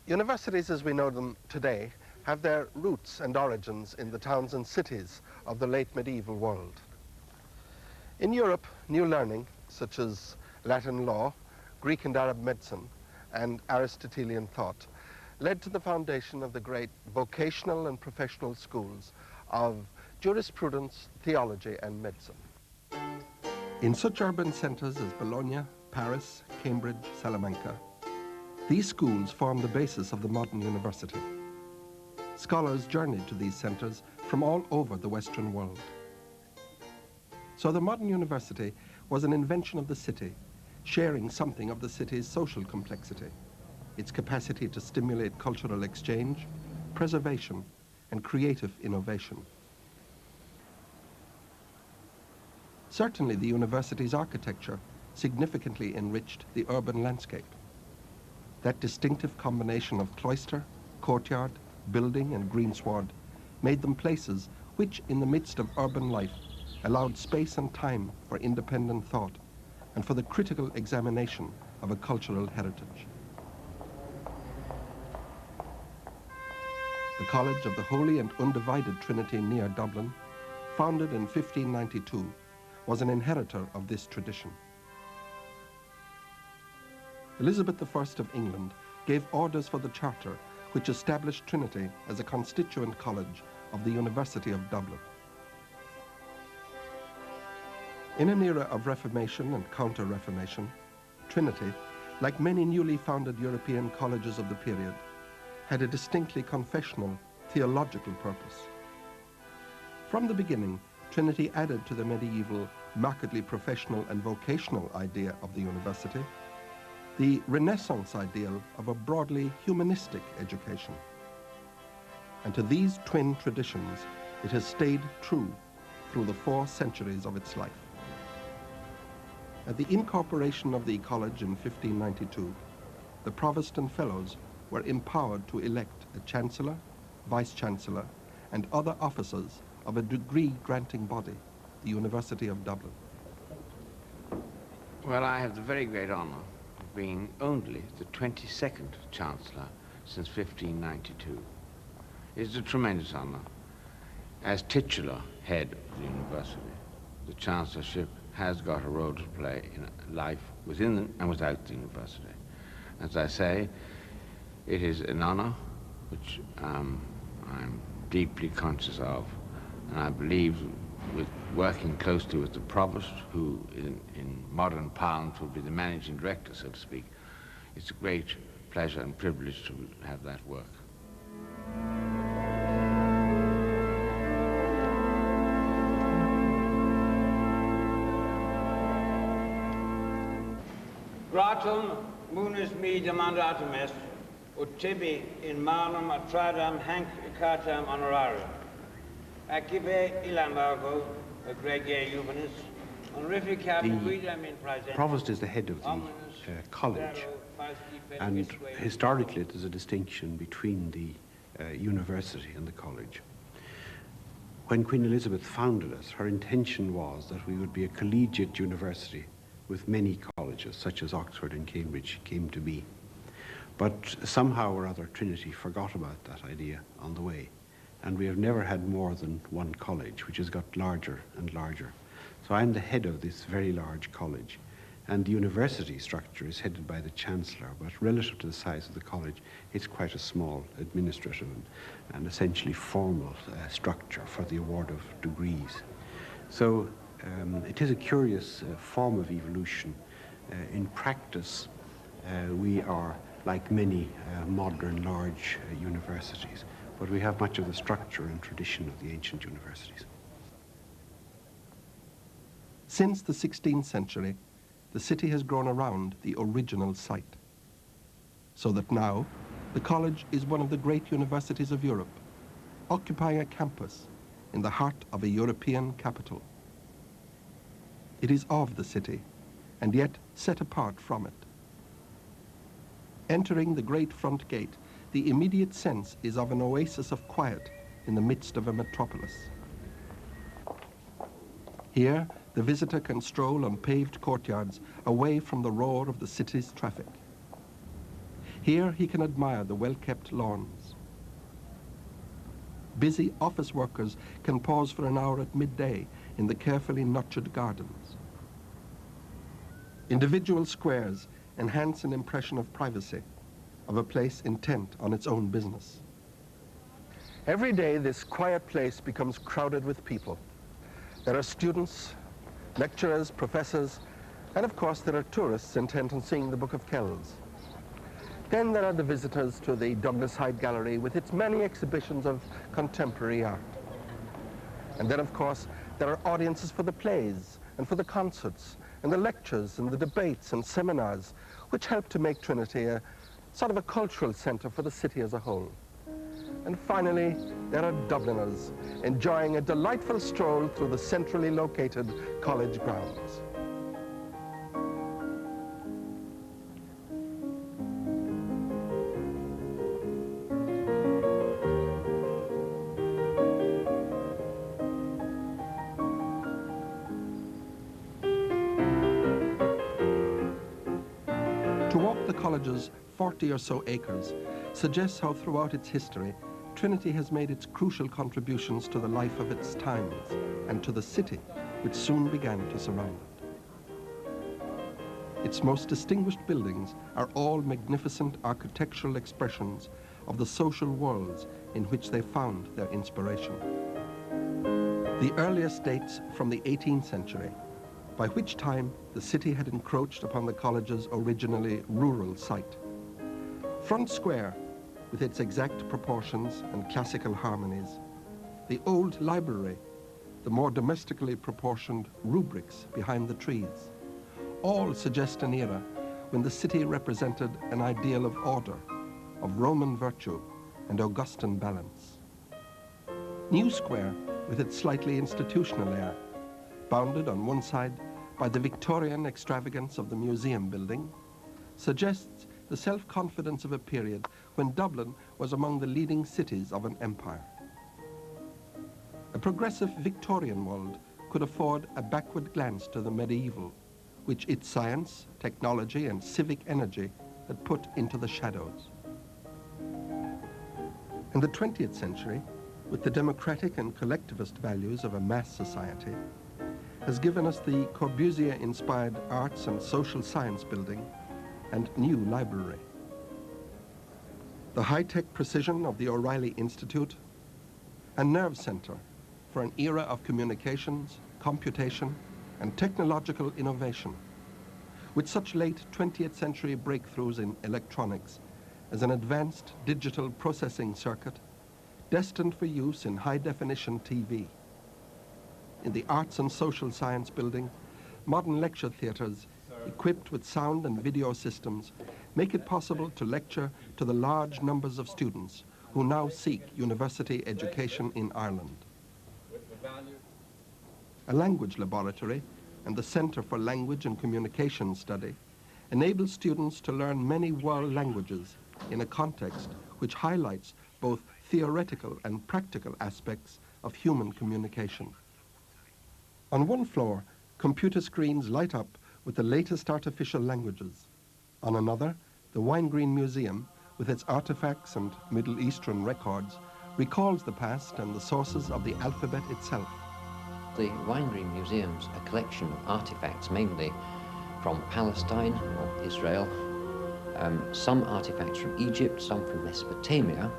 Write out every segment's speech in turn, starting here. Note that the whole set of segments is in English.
Universities as we know them today have their roots and origins in the towns and cities of the late medieval world. In Europe, new learning, such as Latin law, Greek and Arab medicine, and Aristotelian thought, led to the foundation of the great vocational and professional schools of jurisprudence, theology, and medicine. In such urban centers as Bologna, Paris, Cambridge, Salamanca, these schools form the basis of the modern university. Scholars journeyed to these centers from all over the Western world. So the modern university was an invention of the city, sharing something of the city's social complexity, its capacity to stimulate cultural exchange, preservation, and creative innovation. Certainly, the university's architecture significantly enriched the urban landscape. That distinctive combination of cloister, courtyard, building, and greensward made them places which, in the midst of urban life, allowed space and time for independent thought and for the critical examination of a cultural heritage. The College of the Holy and Undivided Trinity near Dublin, founded in 1592, was an inheritor of this tradition. Elizabeth I of England gave orders for the charter which established Trinity as a constituent college of the University of Dublin. In an era of Reformation and Counter-Reformation, Trinity, like many newly founded European colleges of the period, had a distinctly confessional, theological purpose. From the beginning, Trinity added to the medieval, markedly professional and vocational idea of the university the Renaissance ideal of a broadly humanistic education. And to these twin traditions, it has stayed true through the 4 centuries of its life. At the incorporation of the college in 1592, the Provost and Fellows were empowered to elect a Chancellor, Vice-Chancellor, and other officers of a degree-granting body, the University of Dublin. Well, I have the very great honor of being only the 22nd Chancellor since 1592. It's a tremendous honor. As titular head of the university, the Chancellorship has got a role to play in life within and without the university. As I say, it is an honor which I'm deeply conscious of, and I believe with working closely with the Provost, who in modern parlance would be the managing director, so to speak, it's a great pleasure and privilege to have that work. Gratum munus me demandatum est, ut tibi in manum atradam hanc icatam honorarium. Accipe ilambargo, egregia juvenis, honorificam quidam in praesentiam. Provost is the head of the college, and historically there's a distinction between the university and the college. When Queen Elizabeth founded us, her intention was that we would be a collegiate university with many colleges, such as Oxford and Cambridge came to be. But somehow or other, Trinity forgot about that idea on the way. And we have never had more than one college, which has got larger and larger. So I'm the head of this very large college. And the university structure is headed by the Chancellor, but relative to the size of the college, it's quite a small administrative and essentially formal structure for the award of degrees. So it is a curious form of evolution. In practice, we are like many modern large universities, but we have much of the structure and tradition of the ancient universities. Since the 16th century, the city has grown around the original site, so that now the college is one of the great universities of Europe, occupying a campus in the heart of a European capital. It is of the city, and yet set apart from it. Entering the great front gate, the immediate sense is of an oasis of quiet in the midst of a metropolis. Here, the visitor can stroll on paved courtyards away from the roar of the city's traffic. Here he can admire the well-kept lawns. Busy office workers can pause for an hour at midday in the carefully nurtured gardens. Individual squares enhance an impression of privacy, of a place intent on its own business. Every day, this quiet place becomes crowded with people. There are students, lecturers, professors, and of course there are tourists intent on seeing the Book of Kells. Then there are the visitors to the Douglas Hyde Gallery with its many exhibitions of contemporary art. And then, of course, there are audiences for the plays and for the concerts and the lectures and the debates and seminars, which help to make Trinity a sort of a cultural centre for the city as a whole. And finally, there are Dubliners enjoying a delightful stroll through the centrally located college grounds. To walk the college's 40 or so acres suggests how throughout its history, Trinity has made its crucial contributions to the life of its times and to the city which soon began to surround it. Its most distinguished buildings are all magnificent architectural expressions of the social worlds in which they found their inspiration. The earliest dates from the 18th century, by which time the city had encroached upon the college's originally rural site. Front Square, with its exact proportions and classical harmonies, the old library, the more domestically proportioned rubrics behind the trees, all suggest an era when the city represented an ideal of order, of Roman virtue and Augustan balance. New Square, with its slightly institutional air, bounded on one side by the Victorian extravagance of the museum building, suggests the self-confidence of a period when Dublin was among the leading cities of an empire. A progressive Victorian world could afford a backward glance to the medieval, which its science, technology, and civic energy had put into the shadows. And the 20th century, with the democratic and collectivist values of a mass society, has given us the Corbusier-inspired arts and social science building and new library. The high-tech precision of the O'Reilly Institute, a nerve center for an era of communications, computation, and technological innovation, with such late 20th century breakthroughs in electronics as an advanced digital processing circuit destined for use in high-definition TV. In the Arts and Social Science building, modern lecture theatres equipped with sound and video systems make it possible to lecture to the large numbers of students who now seek university education in Ireland. A language laboratory and the Centre for Language and Communication Study enable students to learn many world languages in a context which highlights both theoretical and practical aspects of human communication. On one floor, computer screens light up with the latest artificial languages. On another, the Winegreen Museum, with its artifacts and Middle Eastern records, recalls the past and the sources of the alphabet itself. The Winegreen Museum's a collection of artifacts, mainly from Palestine or Israel, some artifacts from Egypt, some from Mesopotamia,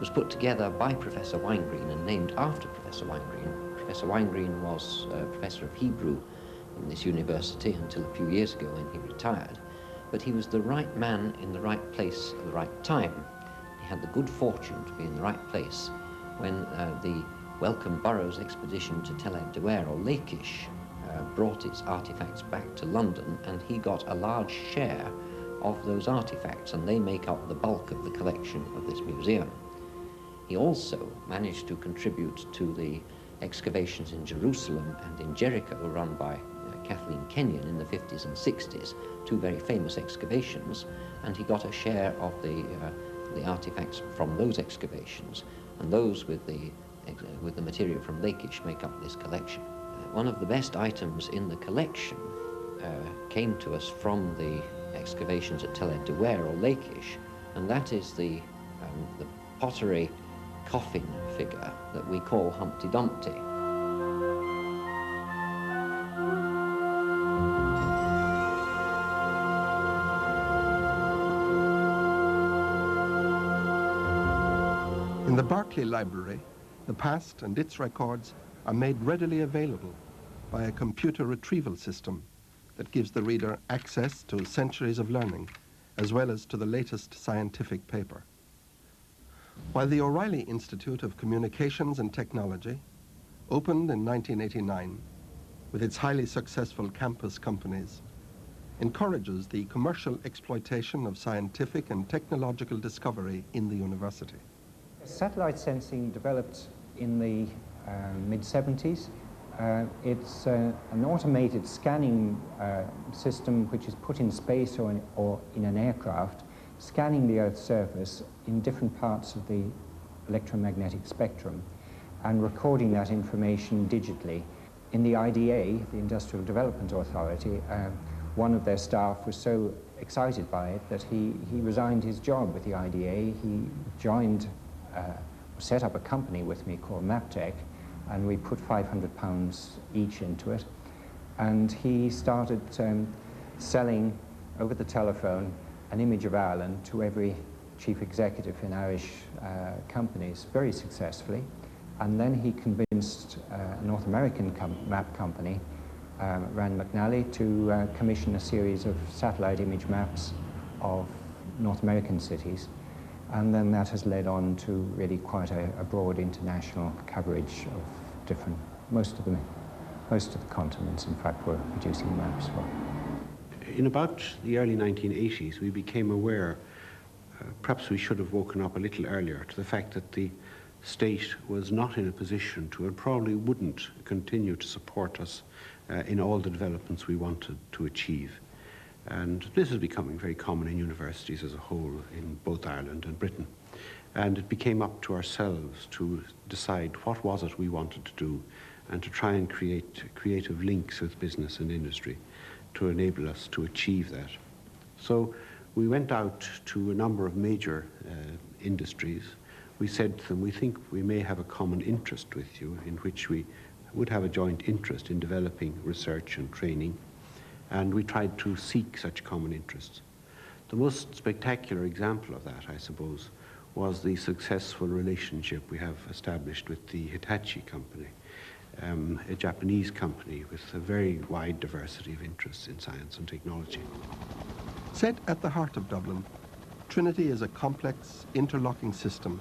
was put together by Professor Winegreen and named after Professor Winegreen. Professor Winegreen was a professor of Hebrew in this university until a few years ago when he retired. But he was the right man in the right place at the right time. He had the good fortune to be in the right place when the Welcome Burrows expedition to Tel Ed Dawer, or Lachish, brought its artifacts back to London, and he got a large share of those artifacts, and they make up the bulk of the collection of this museum. He also managed to contribute to the excavations in Jerusalem and in Jericho run by Kathleen Kenyon in the 50s and 60s, two very famous excavations, and he got a share of the artifacts from those excavations, and those with the material from Lakish make up this collection. One of the best items in the collection came to us from the excavations at Tel Ed Dewer or Lakish, and that is the pottery coffin figure that we call Humpty Dumpty. In the Berkeley Library, the past and its records are made readily available by a computer retrieval system that gives the reader access to centuries of learning, as well as to the latest scientific paper. While the O'Reilly Institute of Communications and Technology, opened in 1989 with its highly successful campus companies, encourages the commercial exploitation of scientific and technological discovery in the university. Satellite sensing developed in the mid-70s. It's an automated scanning system which is put in space or in an aircraft, scanning the Earth's surface in different parts of the electromagnetic spectrum and recording that information digitally. In the IDA, the Industrial Development Authority, one of their staff was so excited by it that he resigned his job with the IDA. He joined, set up a company with me called Maptech, and we put £500 each into it. And he started selling over the telephone an image of Ireland to every chief executive in Irish companies very successfully. And then he convinced a North American map company, Rand McNally, to commission a series of satellite image maps of North American cities. And then that has led on to really quite a broad international coverage of most of the continents, in fact, we're producing maps for. In about the early 1980s, we became aware, perhaps we should have woken up a little earlier, to the fact that the state was not in a position to, and probably wouldn't continue to support us in all the developments we wanted to achieve. And this is becoming very common in universities as a whole in both Ireland and Britain. And it became up to ourselves to decide what was it we wanted to do and to try and create creative links with business and industry to enable us to achieve that. So we went out to a number of major industries. We said to them, we think we may have a common interest with you in which we would have a joint interest in developing research and training, and we tried to seek such common interests. The most spectacular example of that, I suppose, was the successful relationship we have established with the Hitachi company, a Japanese company with a very wide diversity of interests in science and technology. Set at the heart of Dublin, Trinity is a complex, interlocking system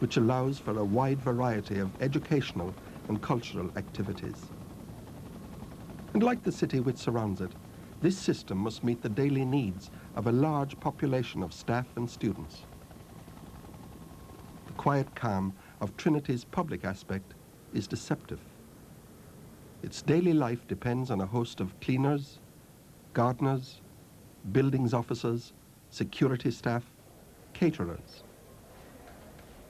which allows for a wide variety of educational and cultural activities. And like the city which surrounds it, this system must meet the daily needs of a large population of staff and students. The quiet calm of Trinity's public aspect is deceptive. Its daily life depends on a host of cleaners, gardeners, buildings officers, security staff, caterers.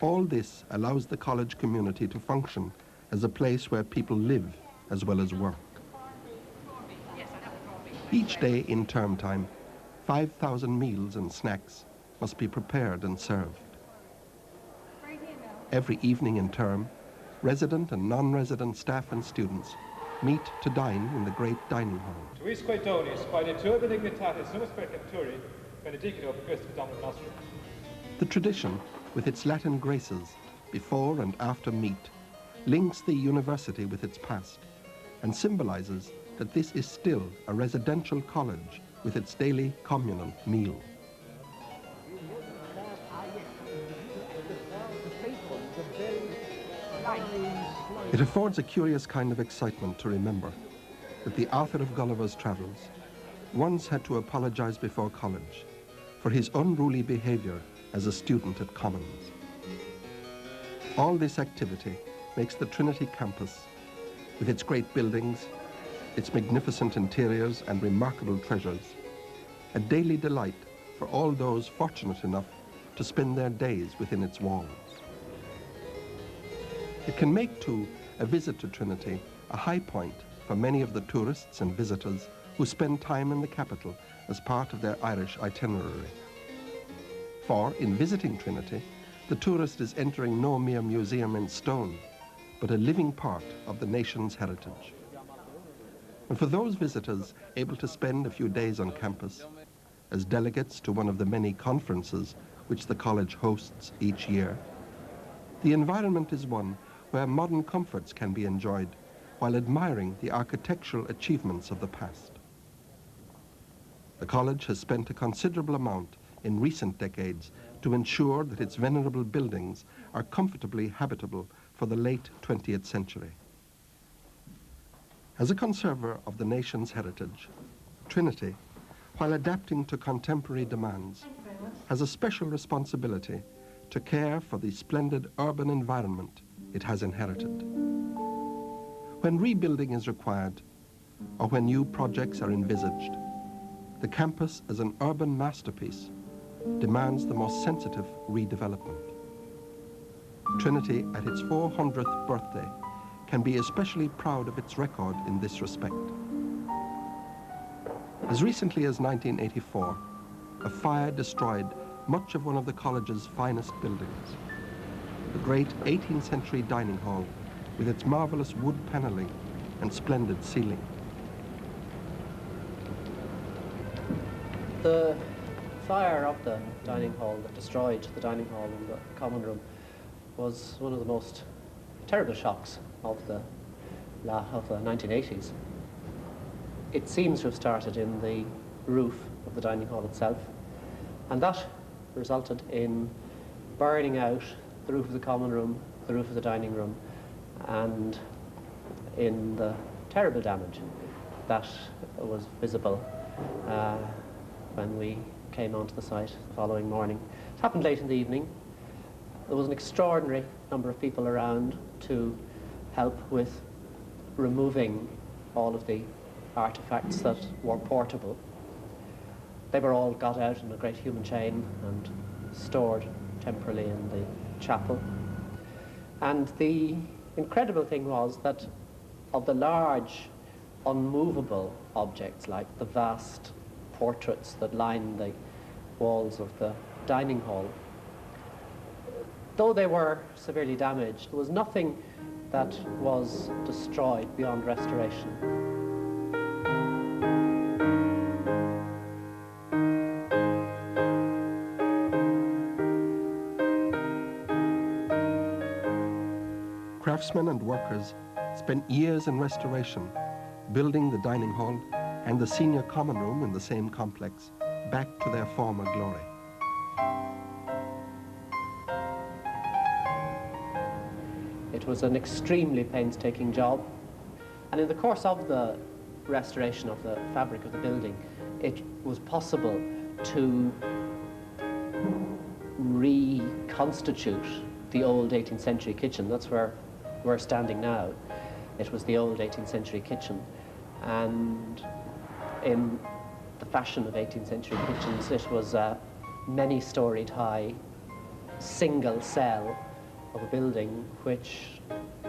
All this allows the college community to function as a place where people live as well as work. Each day in term time, 5,000 meals and snacks must be prepared and served. Every evening in term, resident and non-resident staff and students meet to dine in the great dining hall. The tradition, with its Latin graces before and after meat, links the university with its past and symbolizes that this is still a residential college with its daily communal meal. It affords a curious kind of excitement to remember. that the author of Gulliver's Travels once had to apologize before college for his unruly behavior as a student at Commons. All this activity makes the Trinity campus, with its great buildings, its magnificent interiors and remarkable treasures, a daily delight for all those fortunate enough to spend their days within its walls. It can make, too, a visit to Trinity a high point for many of the tourists and visitors who spend time in the capital as part of their Irish itinerary. For, in visiting Trinity, the tourist is entering no mere museum in stone, but a living part of the nation's heritage. And for those visitors able to spend a few days on campus, as delegates to one of the many conferences which the college hosts each year, the environment is one where modern comforts can be enjoyed while admiring the architectural achievements of the past. The college has spent a considerable amount in recent decades to ensure that its venerable buildings are comfortably habitable for the late 20th century. As a conserver of the nation's heritage, Trinity, while adapting to contemporary demands, has a special responsibility to care for the splendid urban environment it has inherited. When rebuilding is required, or when new projects are envisaged, the campus as an urban masterpiece demands the most sensitive redevelopment. Trinity, at its 400th birthday, can be especially proud of its record in this respect. As recently as 1984, a fire destroyed much of one of the college's finest buildings, the great 18th century dining hall with its marvelous wood paneling and splendid ceiling. The fire of the dining hall that destroyed the dining hall and the common room was one of the most terrible shocks of the 1980s. It seems to have started in the roof of the dining hall itself, and that resulted in burning out the roof of the common room, the roof of the dining room, and in the terrible damage that was visible when we came onto the site the following morning. It happened late in the evening. There was an extraordinary number of people around to help with removing all of the artifacts that were portable. They were all got out in a great human chain and stored temporarily in the chapel. And the incredible thing was that of the large, unmovable objects like the vast portraits that line the walls of the dining hall, though they were severely damaged, there was nothing that was destroyed beyond restoration. Craftsmen and workers spent years in restoration, building the dining hall and the senior common room in the same complex back to their former glory. It was an extremely painstaking job, and in the course of the restoration of the fabric of the building, it was possible to reconstitute the old 18th century kitchen. That's where we're standing now. It was the old 18th century kitchen, and in the fashion of 18th century kitchens, it was a many-storied high single cell of a building which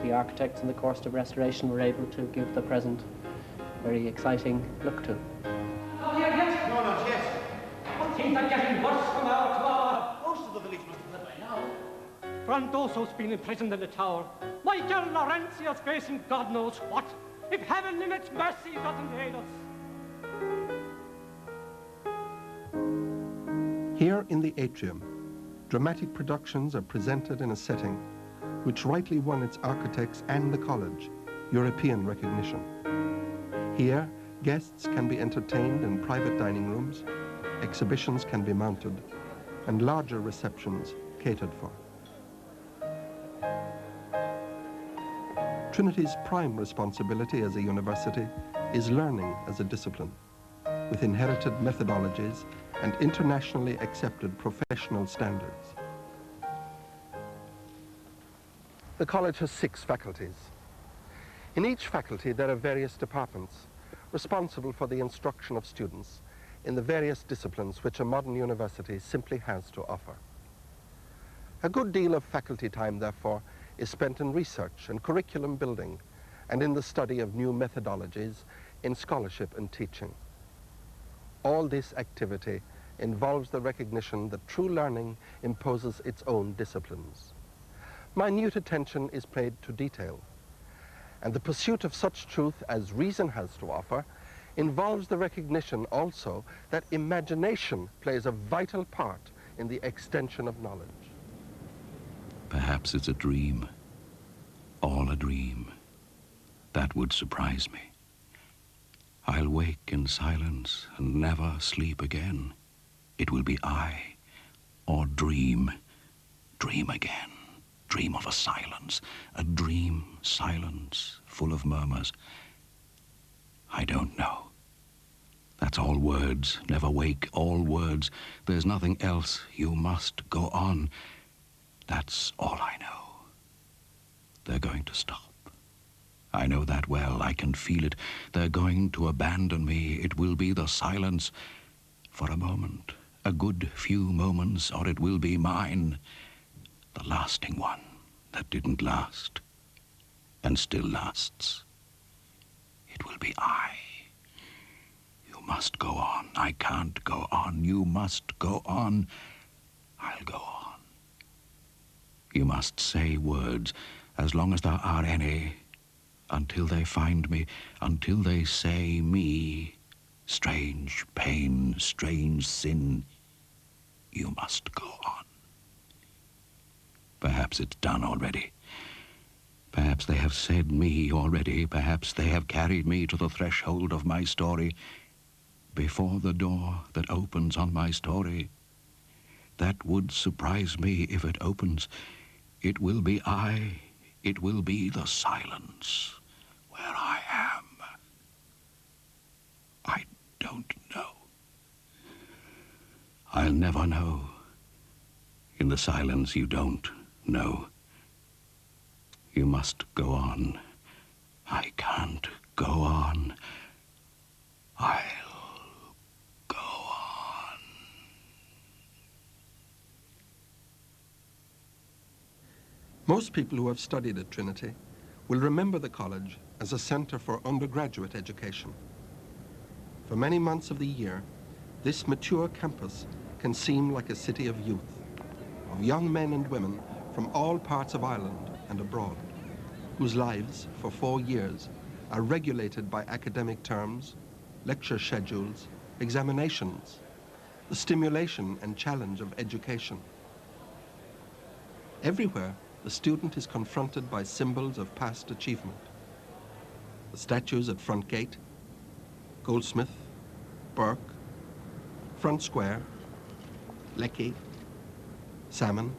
the architects in the course of restoration were able to give the present very exciting look to. Not here yet? No, not yet. But things are getting worse from hour to hour. Most of the village must have fled by now. Frondoso's been imprisoned in the tower. My girl Laurentia's facing God knows what, if heaven in its mercy doesn't aid us. Here in the atrium, dramatic productions are presented in a setting which rightly won its architects and the college European recognition. Here, guests can be entertained in private dining rooms, exhibitions can be mounted, and larger receptions catered for. Trinity's prime responsibility as a university is learning as a discipline, with inherited methodologies and internationally accepted professional standards. The college has 6 faculties. In each faculty there are various departments responsible for the instruction of students in the various disciplines which a modern university simply has to offer. A good deal of faculty time, therefore, is spent in research and curriculum building and in the study of new methodologies in scholarship and teaching. All this activity involves the recognition that true learning imposes its own disciplines. Minute attention is paid to detail, and the pursuit of such truth as reason has to offer involves the recognition also that imagination plays a vital part in the extension of knowledge. Perhaps it's a dream, all a dream. That would surprise me. I'll wake in silence and never sleep again. It will be I, or dream again. Dream of a silence, a dream silence full of murmurs. I don't know. That's all words, never wake, all words. There's nothing else. You must go on. That's all I know. They're going to stop. I know that well. I can feel it. They're going to abandon me. It will be the silence for a moment, a good few moments, or it will be mine. The lasting one that didn't last and still lasts. It will be I. You must go on. I can't go on. You must go on. I'll go on. You must say words, as long as there are any, until they find me, until they say me. Strange pain, strange sin. You must go on. Perhaps it's done already. Perhaps they have said me already. Perhaps they have carried me to the threshold of my story, before the door that opens on my story. That would surprise me if it opens. It will be I. It will be the silence where I am. I don't know. I'll never know. In the silence you don't know. You must go on. I can't go on. I'll go on. Most people who have studied at Trinity will remember the college as a centre for undergraduate education. For many months of the year, this mature campus can seem like a city of youth, of young men and women from all parts of Ireland and abroad, whose lives for 4 years are regulated by academic terms, lecture schedules, examinations, the stimulation and challenge of education. Everywhere, the student is confronted by symbols of past achievement. The statues at Front Gate, Goldsmith, Burke, Front Square, Lecky, Salmon.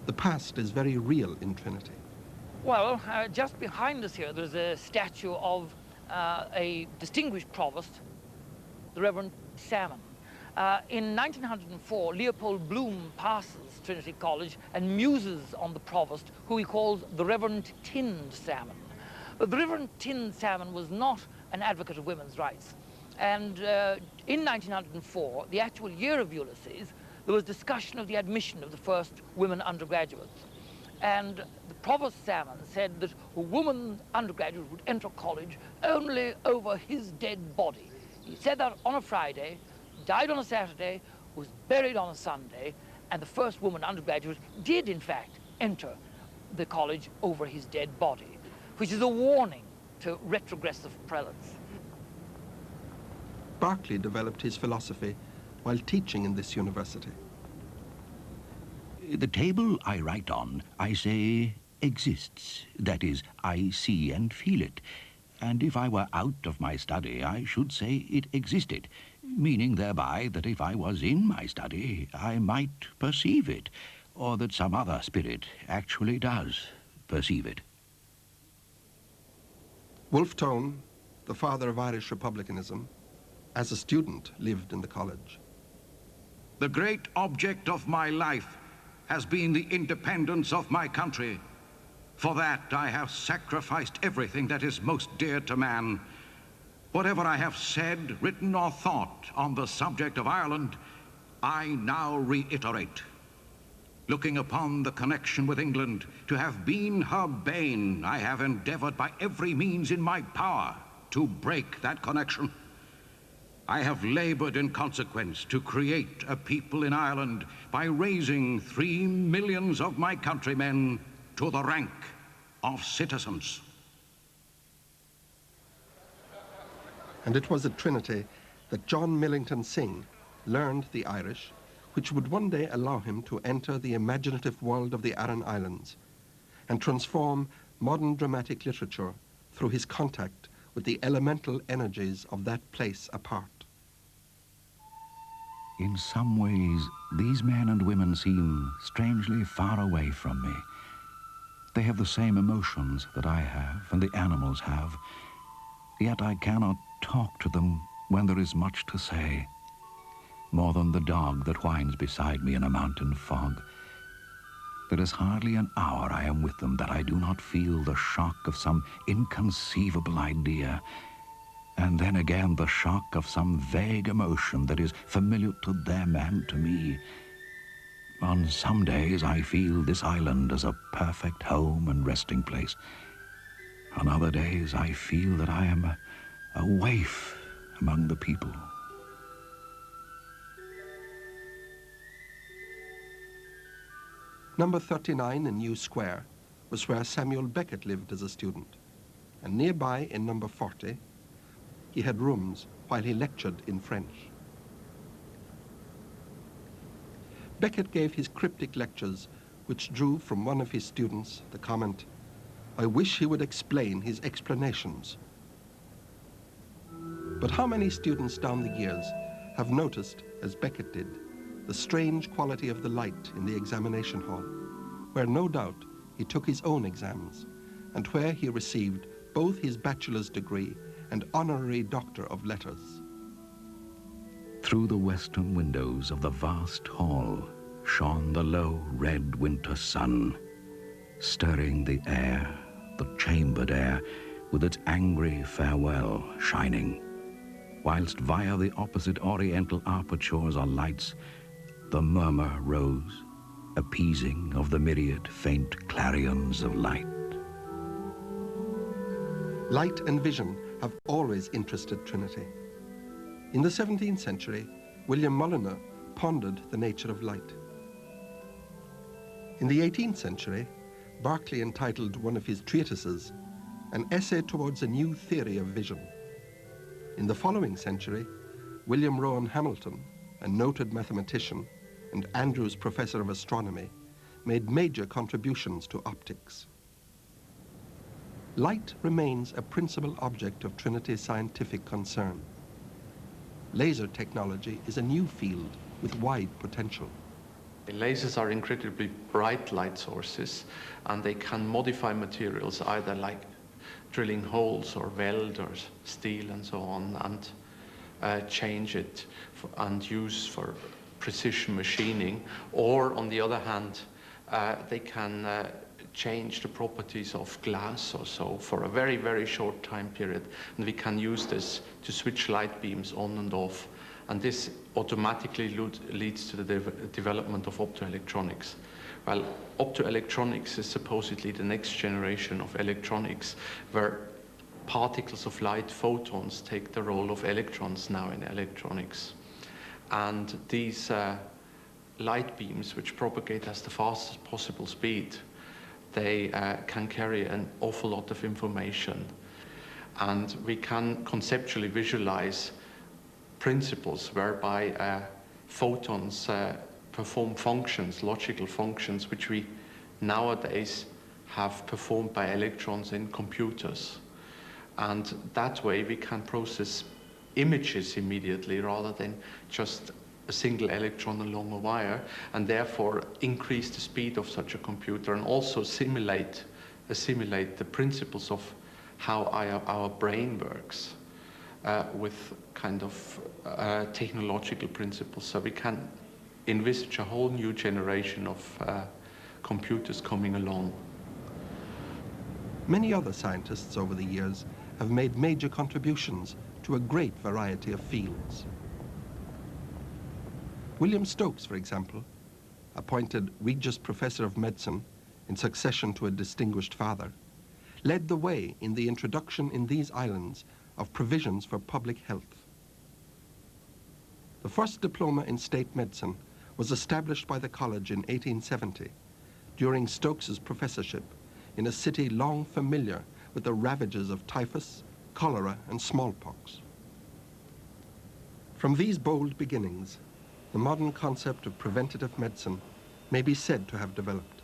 The past is very real in Trinity. Well, just behind us here, there's a statue of a distinguished provost, the Reverend Salmon. In 1904, Leopold Bloom passes Trinity College and muses on the provost, who he calls the Reverend Tinned Salmon. But the Reverend Tinned Salmon was not an advocate of women's rights. And in 1904, the actual year of Ulysses, there was discussion of the admission of the first women undergraduates. And the Provost Salmon said that a woman undergraduate would enter college only over his dead body. He said that on a Friday, died on a Saturday, was buried on a Sunday, and the first woman undergraduate did, in fact, enter the college over his dead body, which is a warning to retrogressive prelates. Berkeley developed his philosophy while teaching in this university. The table I write on, I say, exists. That is, I see and feel it. And if I were out of my study, I should say it existed, meaning thereby that if I was in my study, I might perceive it, or that some other spirit actually does perceive it. Wolfe Tone, the father of Irish republicanism, as a student lived in the college. The great object of my life has been the independence of my country. For that I have sacrificed everything that is most dear to man. Whatever I have said, written, or thought on the subject of Ireland, I now reiterate. Looking upon the connection with England to have been her bane, I have endeavored by every means in my power to break that connection. I have labored in consequence to create a people in Ireland by raising 3 millions of my countrymen to the rank of citizens. And it was at Trinity that John Millington Synge learned the Irish, which would one day allow him to enter the imaginative world of the Aran Islands and transform modern dramatic literature through his contact with the elemental energies of that place apart. In some ways, these men and women seem strangely far away from me. They have the same emotions that I have and the animals have, yet I cannot talk to them when there is much to say, more than the dog that whines beside me in a mountain fog. There is hardly an hour I am with them that I do not feel the shock of some inconceivable idea, and then again the shock of some vague emotion that is familiar to them and to me. On some days I feel this island as a perfect home and resting place. On other days I feel that I am a waif among the people. Number 39 in New Square was where Samuel Beckett lived as a student, and nearby in number 40, he had rooms while he lectured in French. Beckett gave his cryptic lectures, which drew from one of his students the comment, "I wish he would explain his explanations." But how many students down the years have noticed, as Beckett did, the strange quality of the light in the examination hall, where no doubt he took his own exams, and where he received both his bachelor's degree and honorary Doctor of Letters. Through the western windows of the vast hall shone the low red winter sun, stirring the air, the chambered air, with its angry farewell shining, whilst via the opposite oriental apertures or lights the murmur rose, appeasing of the myriad faint clarions of light. Light and vision have always interested Trinity. In the 17th century, William Mulliner pondered the nature of light. In the 18th century, Berkeley entitled one of his treatises, An Essay Towards a New Theory of Vision. In the following century, William Rowan Hamilton, a noted mathematician and Andrews Professor of Astronomy, made major contributions to optics. Light remains a principal object of Trinity's scientific concern. Laser technology is a new field with wide potential. Lasers are incredibly bright light sources, and they can modify materials either like drilling holes or weld or steel and so on, and change it and use for precision machining, or on the other hand, they can change the properties of glass or so for a very, very short time period, and we can use this to switch light beams on and off, and this automatically leads to the development of optoelectronics. Well, optoelectronics is supposedly the next generation of electronics, where particles of light, photons, take the role of electrons now in electronics. And these light beams, which propagate at the fastest possible speed, they can carry an awful lot of information. And we can conceptually visualize principles whereby photons perform functions, logical functions, which we nowadays have performed by electrons in computers. And that way we can process images immediately rather than just a single electron along a wire, and therefore increase the speed of such a computer, and also assimilate the principles of how our brain works with kind of technological principles, so we can envisage a whole new generation of computers coming along. Many other scientists over the years have made major contributions to a great variety of fields. William Stokes, for example, appointed Regius Professor of Medicine in succession to a distinguished father, led the way in the introduction in these islands of provisions for public health. The first diploma in state medicine was established by the college in 1870 during Stokes's professorship in a city long familiar with the ravages of typhus, cholera, and smallpox. From these bold beginnings, the modern concept of preventative medicine may be said to have developed.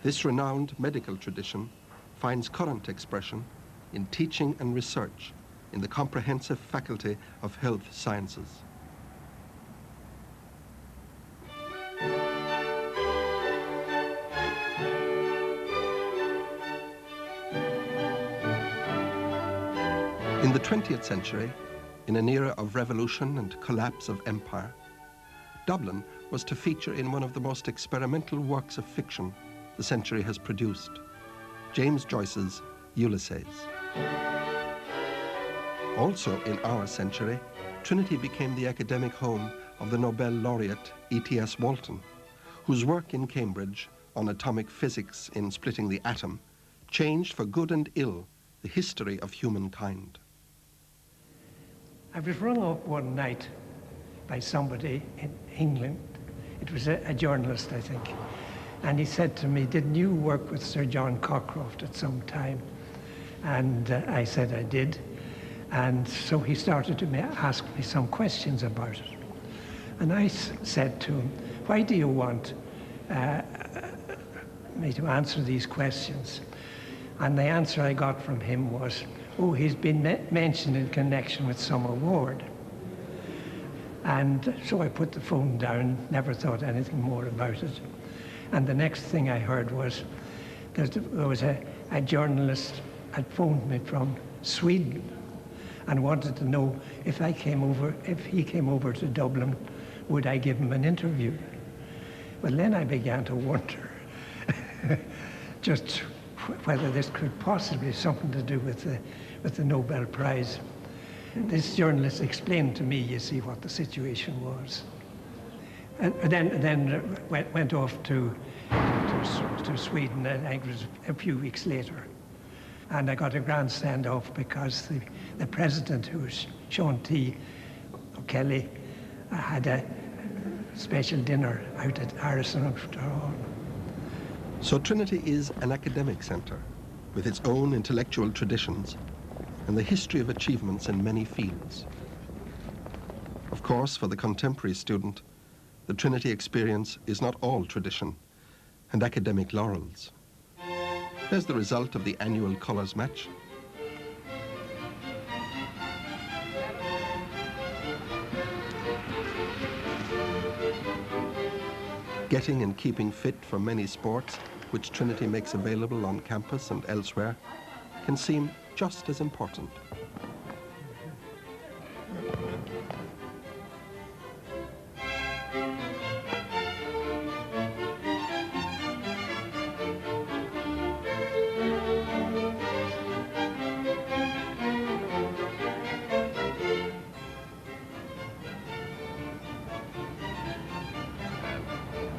This renowned medical tradition finds current expression in teaching and research in the comprehensive faculty of health sciences. In the 20th century, in an era of revolution and collapse of empire, Dublin was to feature in one of the most experimental works of fiction the century has produced, James Joyce's Ulysses. Also in our century, Trinity became the academic home of the Nobel laureate E.T.S. Walton, whose work in Cambridge on atomic physics in splitting the atom changed for good and ill the history of humankind. I was rung up one night by somebody in England. It was a journalist, I think. And he said to me, "Didn't you work with Sir John Cockcroft at some time?" And I said I did. And so he started to ask me some questions about it. And I said to him, "Why do you want me to answer these questions?" And the answer I got from him was, "Oh, he's been mentioned in connection with some award." And so I put the phone down, never thought anything more about it. And the next thing I heard was that there was a journalist had phoned me from Sweden and wanted to know if he came over to Dublin, would I give him an interview? Well, then I began to wonder just whether this could possibly have something to do with the Nobel Prize. This journalist explained to me, you see, what the situation was. And then went off to Sweden, and it was a few weeks later. And I got a grand send-off because the president, who was Sean T. O'Kelly, had a special dinner out at Harrison after all. So Trinity is an academic centre with its own intellectual traditions and the history of achievements in many fields. Of course, for the contemporary student, the Trinity experience is not all tradition and academic laurels. There's the result of the annual colours match. Getting and keeping fit for many sports, which Trinity makes available on campus and elsewhere, can seem just as important.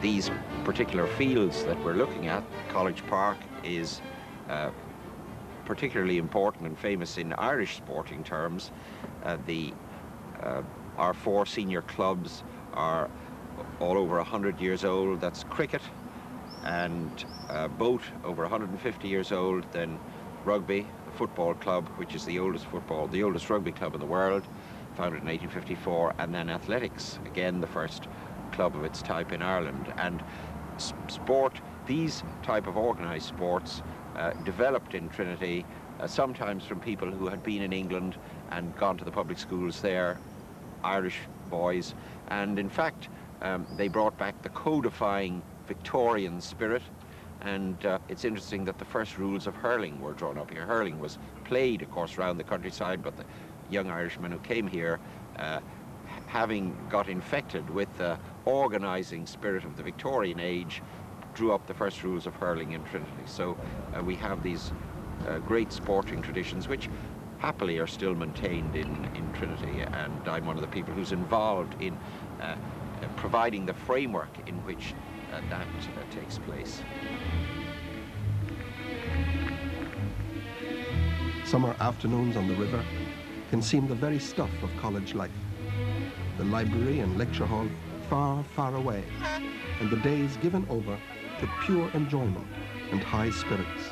These particular fields that we're looking at, College Park is particularly important and famous in Irish sporting terms. Our four senior clubs are all over 100 years old. That's cricket, and boat over 150 years old. Then rugby, the football club, which is the oldest rugby club in the world, founded in 1854, and then athletics, again the first club of its type in Ireland. And sport, these type of organised sports developed in Trinity, sometimes from people who had been in England and gone to the public schools there, Irish boys, and in fact they brought back the codifying Victorian spirit And it's interesting that the first rules of hurling were drawn up here. Hurling was played, of course, around the countryside, but the young Irishmen who came here, having got infected with the organising spirit of the Victorian age, drew up the first rules of hurling in Trinity. So we have these great sporting traditions, which happily are still maintained in Trinity, and I'm one of the people who's involved in providing the framework in which that takes place. Summer afternoons on the river can seem the very stuff of college life. The library and lecture hall far, far away, and the days given over to pure enjoyment and high spirits.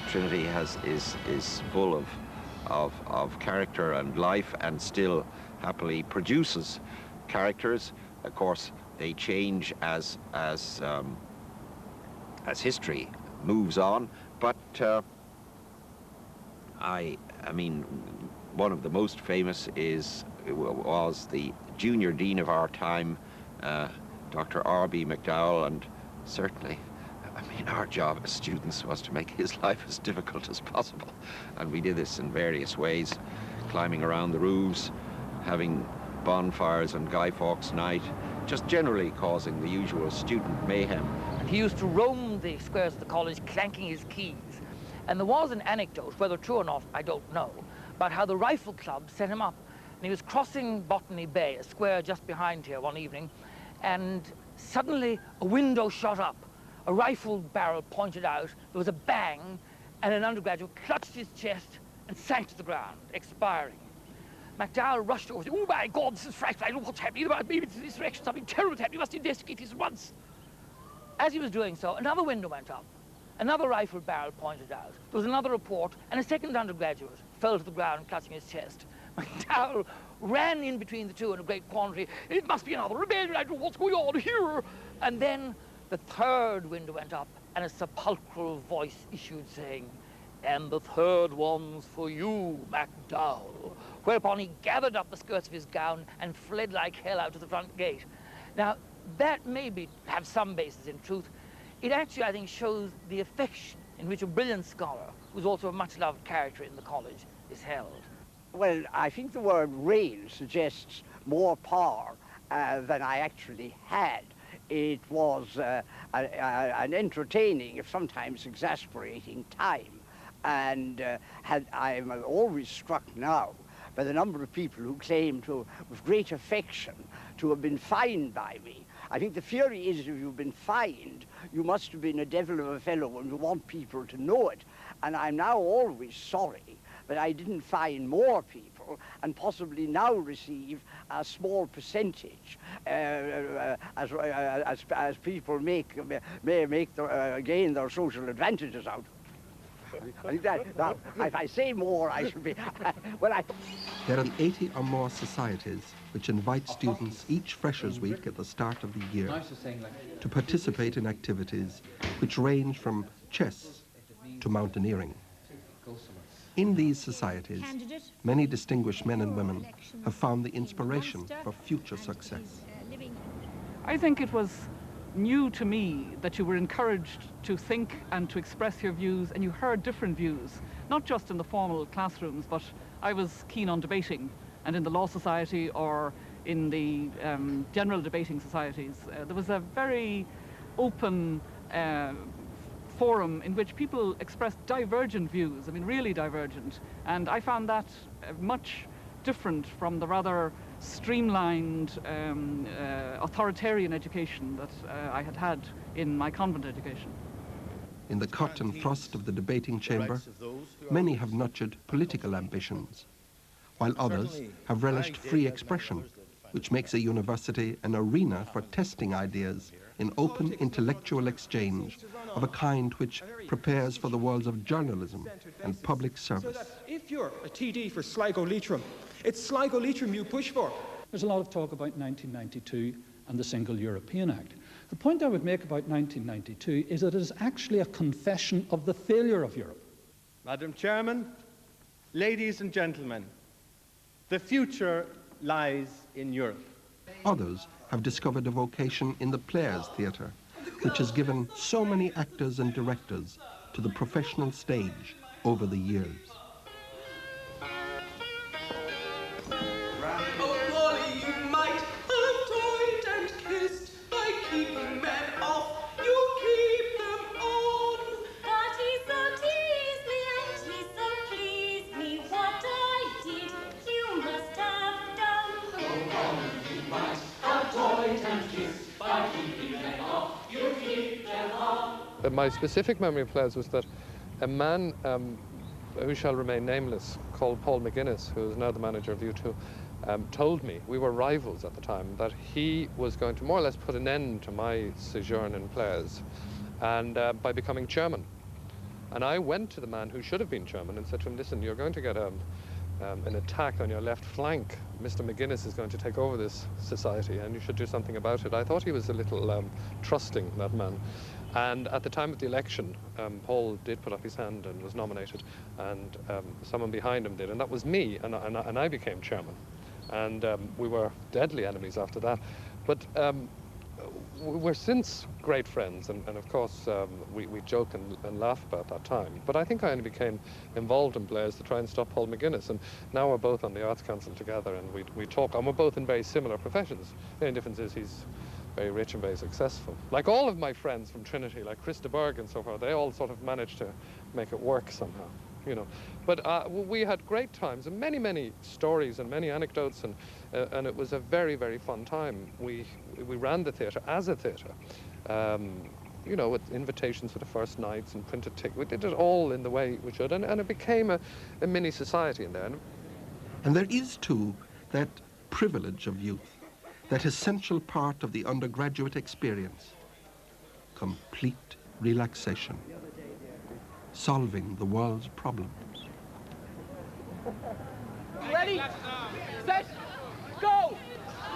Trinity is full of character and life, and still happily produces characters. Of course, they change as history moves on, but I mean, one of the most famous was the junior dean of our time, Dr. R.B. McDowell, and certainly, I mean, our job as students was to make his life as difficult as possible. And we did this in various ways, climbing around the roofs, having bonfires on Guy Fawkes Night, just generally causing the usual student mayhem. He used to roam the squares of the college clanking his keys. And there was an anecdote, whether true or not, I don't know, about how the rifle club set him up. And he was crossing Botany Bay, a square just behind here, one evening, and suddenly a window shot up. A rifle barrel pointed out, there was a bang, and an undergraduate clutched his chest and sank to the ground, expiring. McDowell rushed over, oh my God, this is frightful, I don't know what's happening, maybe it's this direction, something terrible is happening, you must investigate this at once. As he was doing so, another window went up, another rifle barrel pointed out, there was another report, and a second undergraduate fell to the ground, clutching his chest. McDowell ran in between the two in a great quandary, it must be another rebellion, I don't know what's going on here. And then the third window went up, and a sepulchral voice issued saying, and the third one's for you, McDowell. Whereupon he gathered up the skirts of his gown and fled like hell out to the front gate. Now, that may have some basis in truth. It actually, I think, shows the affection in which a brilliant scholar, who's also a much-loved character in the college, is held. Well, I think the word real suggests more power than I actually had. It was an entertaining, if sometimes exasperating, time. And I'm always struck now by the number of people who claim to, with great affection, to have been fined by me. I think the theory is if you've been fined, you must have been a devil of a fellow and you want people to know it. And I'm now always sorry that I didn't fine more people and possibly now receive a small percentage as people may gain their social advantages out of it. I think that, now, if I say more, I should be, There are 80 or more societies which invite students each Freshers' Week at the start of the year to participate in activities which range from chess to mountaineering. In these societies, many distinguished men and women have found the inspiration for future success. I think it was new to me that you were encouraged to think and to express your views, and you heard different views, not just in the formal classrooms, but I was keen on debating, and in the Law Society or in the general debating societies, there was a very open forum in which people expressed divergent views, I mean really divergent, and I found that much different from the rather streamlined authoritarian education that I had had in my convent education. In the cut and thrust of the debating chamber, many have nurtured political ambitions, while others have relished free expression, which makes a university an arena for testing ideas in open intellectual exchange of a kind which prepares for the worlds of journalism and public service. If you're a TD for Sligo Leitrim, it's Sligo Leitrim you push for. There's a lot of talk about 1992 and the Single European Act. The point I would make about 1992 is that it is actually a confession of the failure of Europe. Madam Chairman, ladies and gentlemen, the future lies in Europe. Others have discovered a vocation in the Players' Theatre, which has given so many actors and directors to the professional stage over the years. My specific memory of Players was that a man who shall remain nameless, called Paul McGuinness, who is now the manager of U2, told me, we were rivals at the time, that he was going to more or less put an end to my sojourn in Players and by becoming chairman. And I went to the man who should have been chairman and said to him, listen, you're going to get an attack on your left flank. Mr. McGuinness is going to take over this society and you should do something about it. I thought he was a little trusting, that man. And at the time of the election, Paul did put up his hand and was nominated, and someone behind him did, and that was me, and I became chairman. And we were deadly enemies after that. But we're since great friends, and of course we joke and laugh about that time. But I think I only became involved in Players to try and stop Paul McGuinness, and now we're both on the Arts Council together, and we talk, and we're both in very similar professions. The only difference is he's very rich and very successful. Like all of my friends from Trinity, like Chris de Berg and so forth, they all sort of managed to make it work somehow, you know. But we had great times and many, many stories and many anecdotes, and it was a very, very fun time. We ran the theatre as a theatre, you know, with invitations for the first nights and printed tickets. We did it all in the way we should, and it became a mini society in there. And there is, too, that privilege of youth, that essential part of the undergraduate experience, complete relaxation, solving the world's problems. Ready, set, go!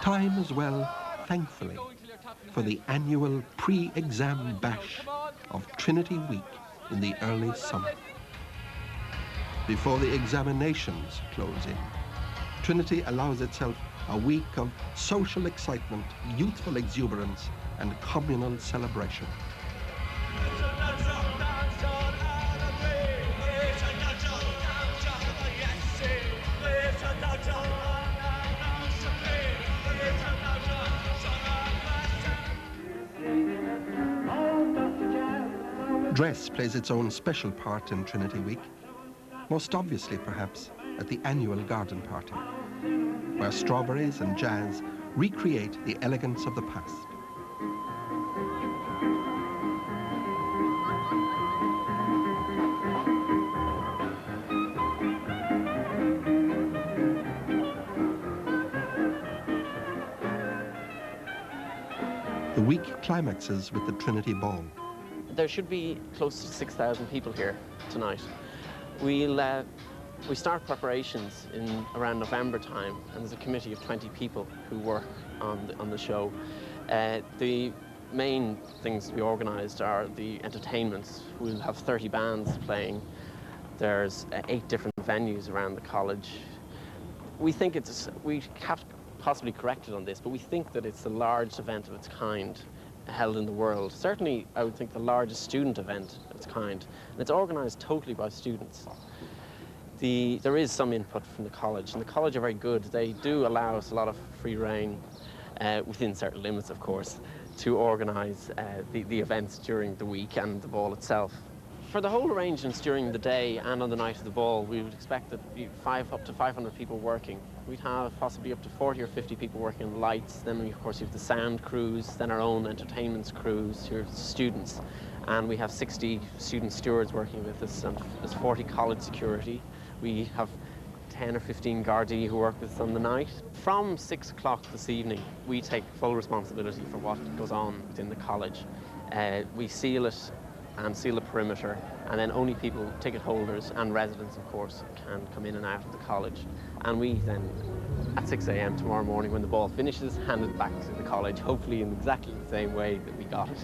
Time as well, thankfully, for the annual pre-exam bash of Trinity Week in the early summer. Before the examinations close in, Trinity allows itself a week of social excitement, youthful exuberance, and communal celebration. Dress plays its own special part in Trinity Week, most obviously perhaps at the annual garden party, where strawberries and jazz recreate the elegance of the past. The week climaxes with the Trinity Ball. There should be close to 6,000 people here tonight. We start preparations in around November time, and there's a committee of 20 people who work on the show. The main things we organised are the entertainments. We'll have 30 bands playing. There's 8 different venues around the college. We think we have possibly corrected on this, but we think that it's the largest event of its kind held in the world. Certainly, I would think the largest student event of its kind, and it's organised totally by students. There is some input from the college, and the college are very good. They do allow us a lot of free rein, within certain limits, of course, to organise the events during the week and the ball itself. For the whole arrangements during the day and on the night of the ball, we would expect that up to 500 people working. We'd have possibly up to 40 or 50 people working on lights. Then we, of course, have the sound crews, then our own entertainment crews, who are students. And we have 60 student stewards working with us, and there's 40 college security. We have 10 or 15 Gardaí who work with us on the night. From 6 o'clock this evening, we take full responsibility for what goes on within the college. We seal it and seal the perimeter. And then only people, ticket holders and residents, of course, can come in and out of the college. And we then, at 6 a.m. tomorrow morning, when the ball finishes, hand it back to the college, hopefully in exactly the same way that we got it.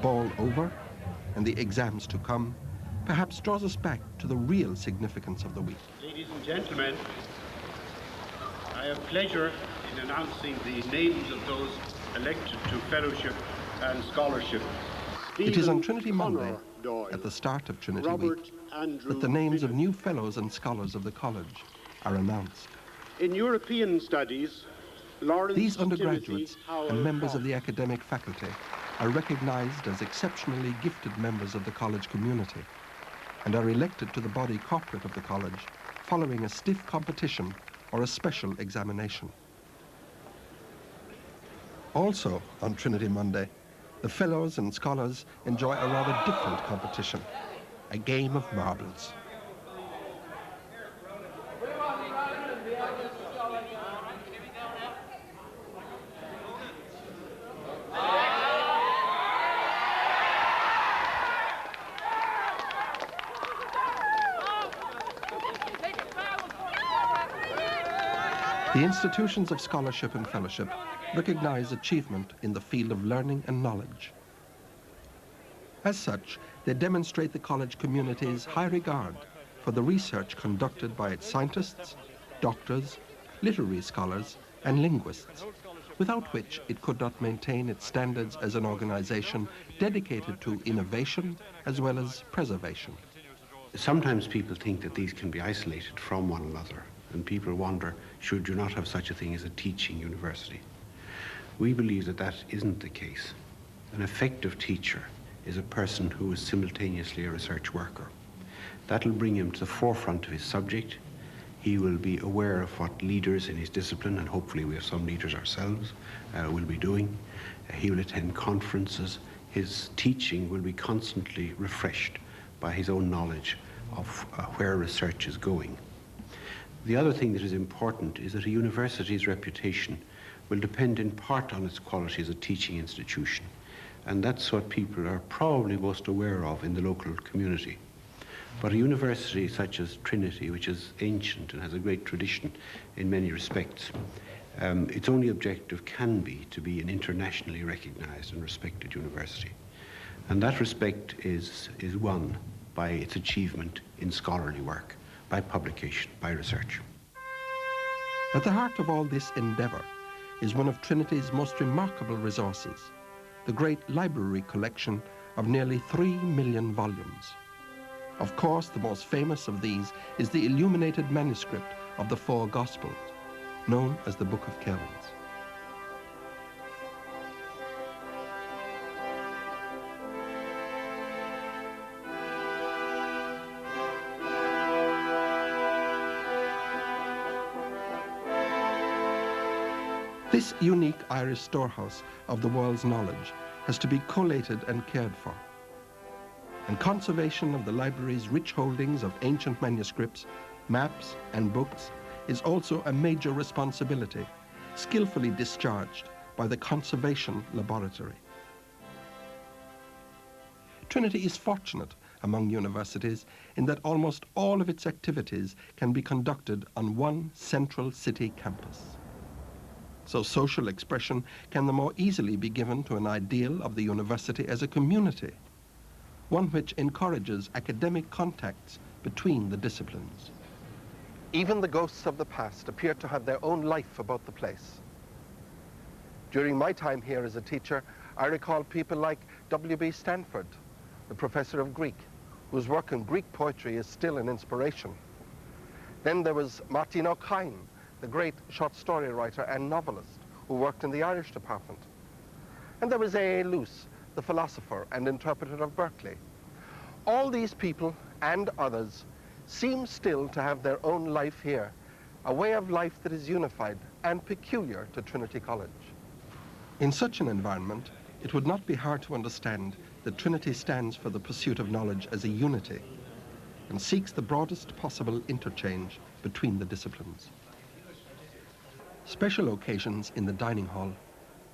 Ball over and the exams to come perhaps draws us back to the real significance of the week. Ladies and gentlemen, I have pleasure in announcing the names of those elected to fellowship and scholarship. It is on Trinity Monday, at the start of Trinity Week, that the names of new fellows and scholars of the college are announced. In European studies, Lawrence These undergraduates Timothy Howell and members of Cox the academic faculty are recognized as exceptionally gifted members of the college community and are elected to the body corporate of the college following a stiff competition or a special examination. Also on Trinity Monday, the fellows and scholars enjoy a rather different competition, a game of marbles. The institutions of scholarship and fellowship recognize achievement in the field of learning and knowledge. As such, they demonstrate the college community's high regard for the research conducted by its scientists, doctors, literary scholars, and linguists, without which it could not maintain its standards as an organization dedicated to innovation as well as preservation. Sometimes people think that these can be isolated from one another, and people wonder, should you not have such a thing as a teaching university? We believe that that isn't the case. An effective teacher is a person who is simultaneously a research worker. That'll bring him to the forefront of his subject. He will be aware of what leaders in his discipline, and hopefully we have some leaders ourselves, will be doing. He will attend conferences. His teaching will be constantly refreshed by his own knowledge of where research is going. The other thing that is important is that a university's reputation will depend in part on its quality as a teaching institution. And that's what people are probably most aware of in the local community. But a university such as Trinity, which is ancient and has a great tradition in many respects, its only objective can be to be an internationally recognized and respected university. And that respect is won by its achievement in scholarly work, by publication, by research. At the heart of all this endeavor is one of Trinity's most remarkable resources, the great library collection of nearly 3 million volumes. Of course, the most famous of these is the illuminated manuscript of the 4 Gospels, known as the Book of Kells. This unique Irish storehouse of the world's knowledge has to be collated and cared for. And conservation of the library's rich holdings of ancient manuscripts, maps, and books is also a major responsibility, skillfully discharged by the Conservation Laboratory. Trinity is fortunate among universities in that almost all of its activities can be conducted on one central city campus. So social expression can the more easily be given to an ideal of the university as a community, one which encourages academic contacts between the disciplines. Even the ghosts of the past appear to have their own life about the place. During my time here as a teacher, I recall people like W.B. Stanford, the professor of Greek, whose work in Greek poetry is still an inspiration. Then there was Martin O'Kine, the great short story writer and novelist who worked in the Irish department. And there was A.A. Luce, the philosopher and interpreter of Berkeley. All these people and others seem still to have their own life here, a way of life that is unified and peculiar to Trinity College. In such an environment, it would not be hard to understand that Trinity stands for the pursuit of knowledge as a unity and seeks the broadest possible interchange between the disciplines. Special occasions in the dining hall,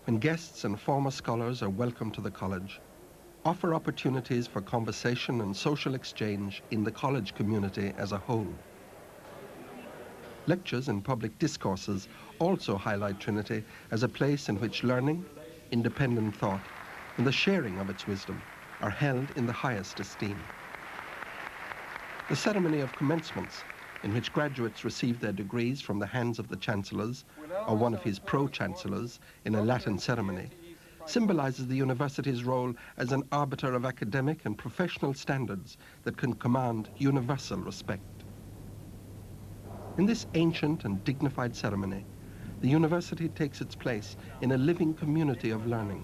when guests and former scholars are welcome to the college, offer opportunities for conversation and social exchange in the college community as a whole. Lectures and public discourses also highlight Trinity as a place in which learning, independent thought, and the sharing of its wisdom are held in the highest esteem. The ceremony of commencements, in which graduates receive their degrees from the hands of the chancellors or one of his pro-chancellors in a Latin ceremony, symbolizes the university's role as an arbiter of academic and professional standards that can command universal respect. In this ancient and dignified ceremony, the university takes its place in a living community of learning,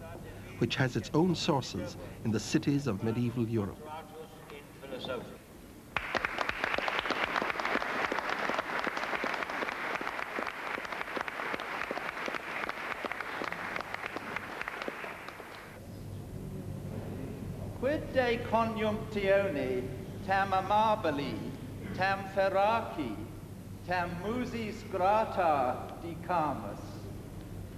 which has its own sources in the cities of medieval Europe. Quid de conjunctione tam amabili, tam feraci, tam musis grata dicamus,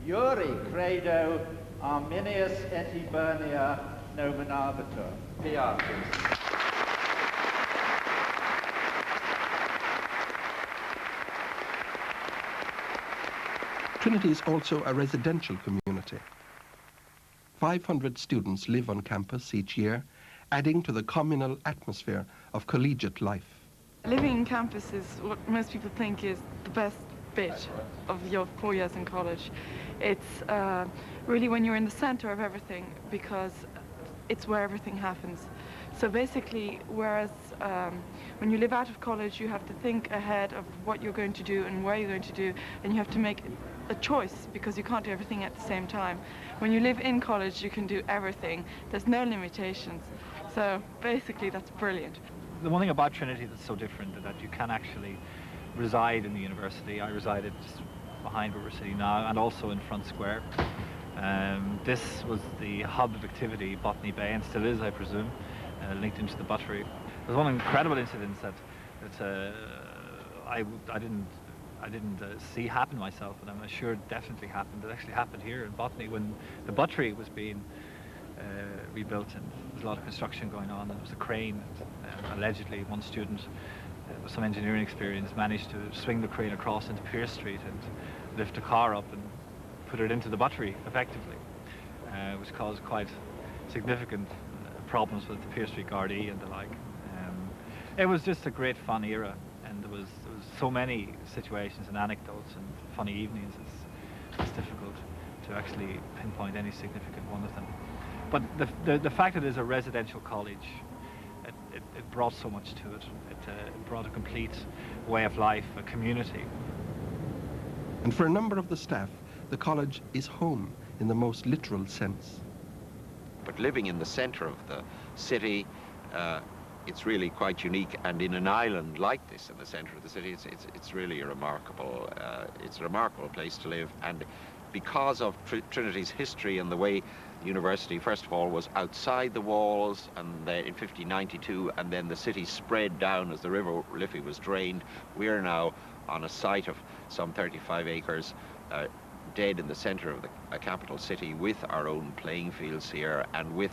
iuri credo Arminius et Hibernia nominabitur, Beatus. Trinity is also a residential community. 500 students live on campus each year, adding to the communal atmosphere of collegiate life. Living on campus is what most people think is the best bit of your 4 years in college. It's really when you're in the center of everything, because it's where everything happens. So basically, whereas when you live out of college, you have to think ahead of what you're going to do and where you're going to do, and you have to make a choice because you can't do everything at the same time. When you live in college, you can do everything. There's no limitations. So basically, that's brilliant. The one thing about Trinity that's so different is that you can actually reside in the university. I resided just behind where we're sitting now and also in Front Square. This was the hub of activity, Botany Bay, and still is, I presume, linked into the buttery. There's one incredible incident that I didn't see happen myself, but I'm sure it definitely happened. It actually happened here in Botany when the buttery was being rebuilt, and there was a lot of construction going on, and there was a crane, and allegedly one student with some engineering experience managed to swing the crane across into Pierce Street and lift a car up and put it into the buttery effectively, which caused quite significant problems with the Pierce Street Gardaí and the like. It was just a great fun era, and there was so many situations and anecdotes and funny evenings. It's difficult to actually pinpoint any significant one of them. But the fact that it is a residential college, it brought so much to it. It brought a complete way of life, a community. And for a number of the staff, the college is home in the most literal sense. But living in the center of the city, it's really quite unique, and in an island like this in the center of the city, it's really a remarkable place to live. And because of Trinity's history and the way the university, first of all, was outside the walls, and then in 1592, and then the city spread down as the River Liffey was drained, we are now on a site of some 35 acres, dead in the center of the capital city, with our own playing fields here, and with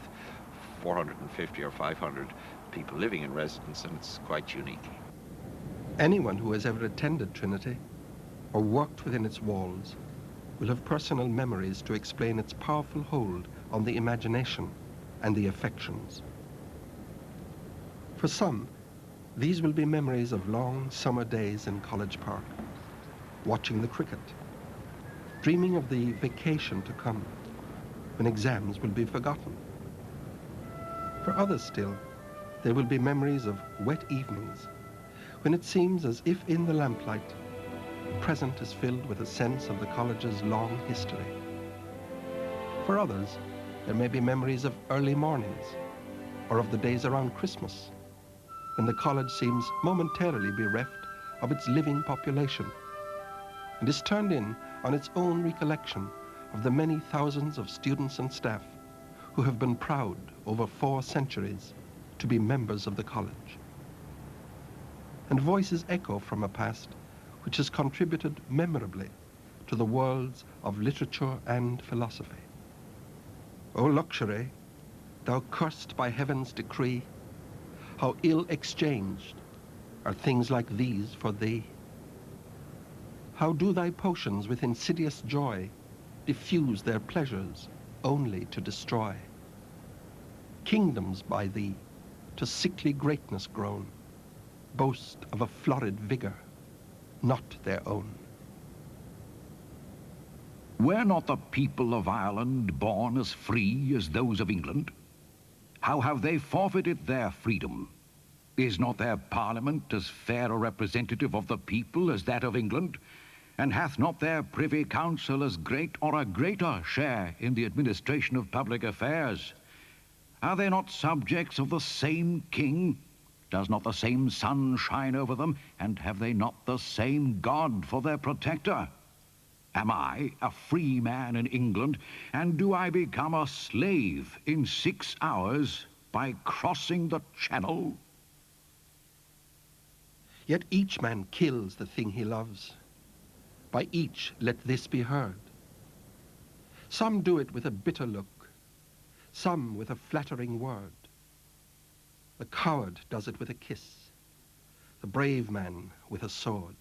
450 or 500 people living in residence, and it's quite unique. Anyone who has ever attended Trinity or worked within its walls will have personal memories to explain its powerful hold on the imagination and the affections. For some, these will be memories of long summer days in College Park, watching the cricket, dreaming of the vacation to come, when exams will be forgotten. For others still, there will be memories of wet evenings, when it seems as if in the lamplight, the present is filled with a sense of the college's long history. For others, There may be memories of early mornings or of the days around Christmas, when the college seems momentarily bereft of its living population and is turned in on its own recollection of the many thousands of students and staff who have been proud over 4 centuries to be members of the college. And voices echo from a past which has contributed memorably to the worlds of literature and philosophy. O luxury, thou cursed by heaven's decree, how ill exchanged are things like these for thee. How do thy potions with insidious joy diffuse their pleasures only to destroy? Kingdoms by thee, to sickly greatness grown, boast of a florid vigor, not their own. Were not the people of Ireland born as free as those of England? How have they forfeited their freedom? Is not their parliament as fair a representative of the people as that of England? And hath not their privy council as great or a greater share in the administration of public affairs? Are they not subjects of the same king? Does not the same sun shine over them? And have they not the same God for their protector? Am I a free man in England, and do I become a slave in 6 hours by crossing the Channel? Yet each man kills the thing he loves. By each let this be heard. Some do it with a bitter look, some with a flattering word. The coward does it with a kiss, the brave man with a sword.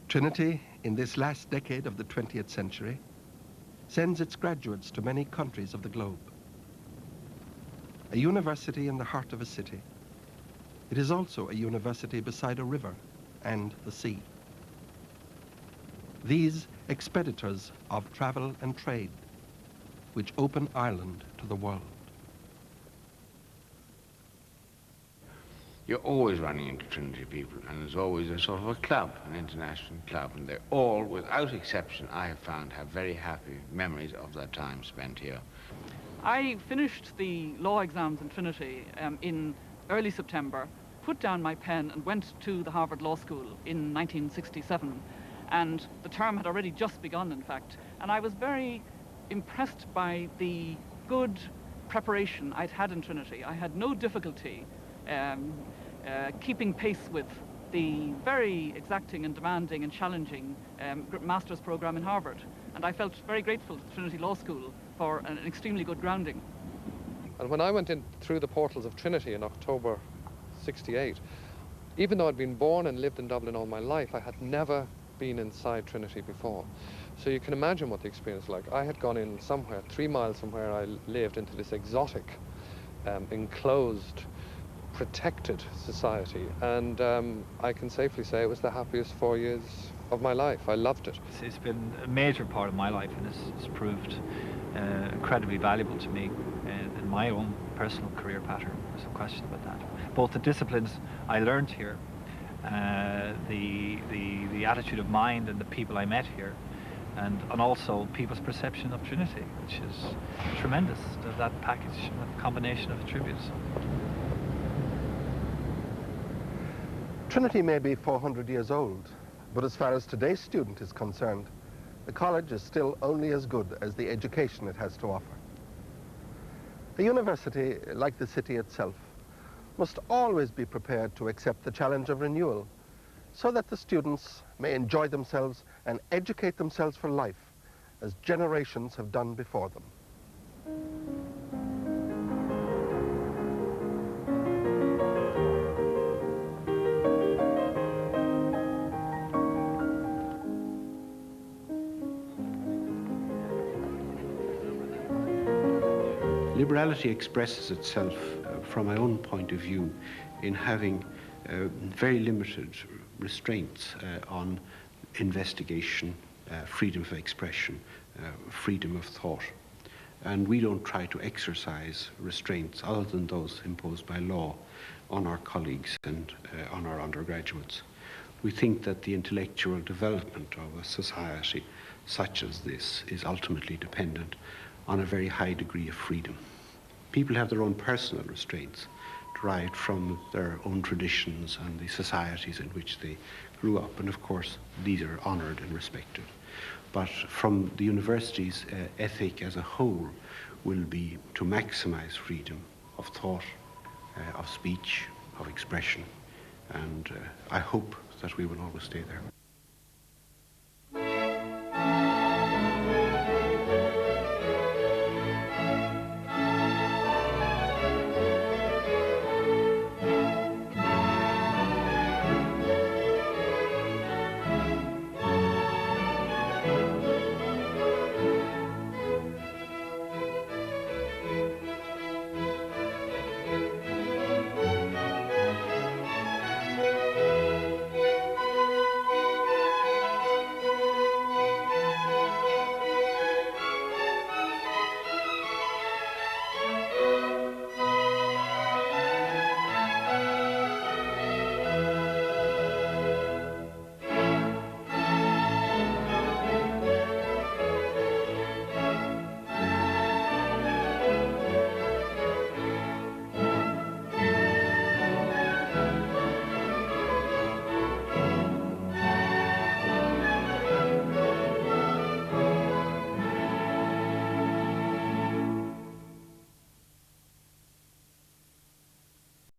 Trinity, in this last decade of the 20th century, sends its graduates to many countries of the globe. A university in the heart of a city, it is also a university beside a river and the sea. These expeditors of travel and trade, which open Ireland to the world. You're always running into Trinity people, and there's always a sort of a club, an international club, and they're all, without exception, I have found, have very happy memories of their time spent here. I finished the law exams in Trinity in early September, put down my pen and went to the Harvard Law School in 1967. And the term had already just begun, in fact. And I was very impressed by the good preparation I'd had in Trinity. I had no difficulty keeping pace with the very exacting and demanding and challenging master's program in Harvard. And I felt very grateful to Trinity Law School for an extremely good grounding. And when I went in through the portals of Trinity in October '68, even though I'd been born and lived in Dublin all my life, I had never been inside Trinity before. So you can imagine what the experience was like. I had gone in somewhere 3 miles from where I lived into this exotic, enclosed, protected society, and I can safely say it was the happiest 4 years of my life. I loved it. It's been a major part of my life, and it's proved incredibly valuable to me in my own personal career pattern. There's no question about that. Both the disciplines I learned here, the attitude of mind and the people I met here, and also people's perception of Trinity, which is tremendous, that package, that combination of attributes. Trinity may be 400 years old, but as far as today's student is concerned, the college is still only as good as the education it has to offer. A university, like the city itself, must always be prepared to accept the challenge of renewal so that the students may enjoy themselves and educate themselves for life as generations have done before them. Liberality expresses itself, from my own point of view, in having very limited restraints on investigation, freedom of expression, freedom of thought. And we don't try to exercise restraints other than those imposed by law on our colleagues and on our undergraduates. We think that the intellectual development of a society such as this is ultimately dependent on a very high degree of freedom. People have their own personal restraints derived from their own traditions and the societies in which they grew up, and of course these are honoured and respected. But from the university's ethic as a whole will be to maximise freedom of thought, of speech, of expression, and I hope that we will always stay there.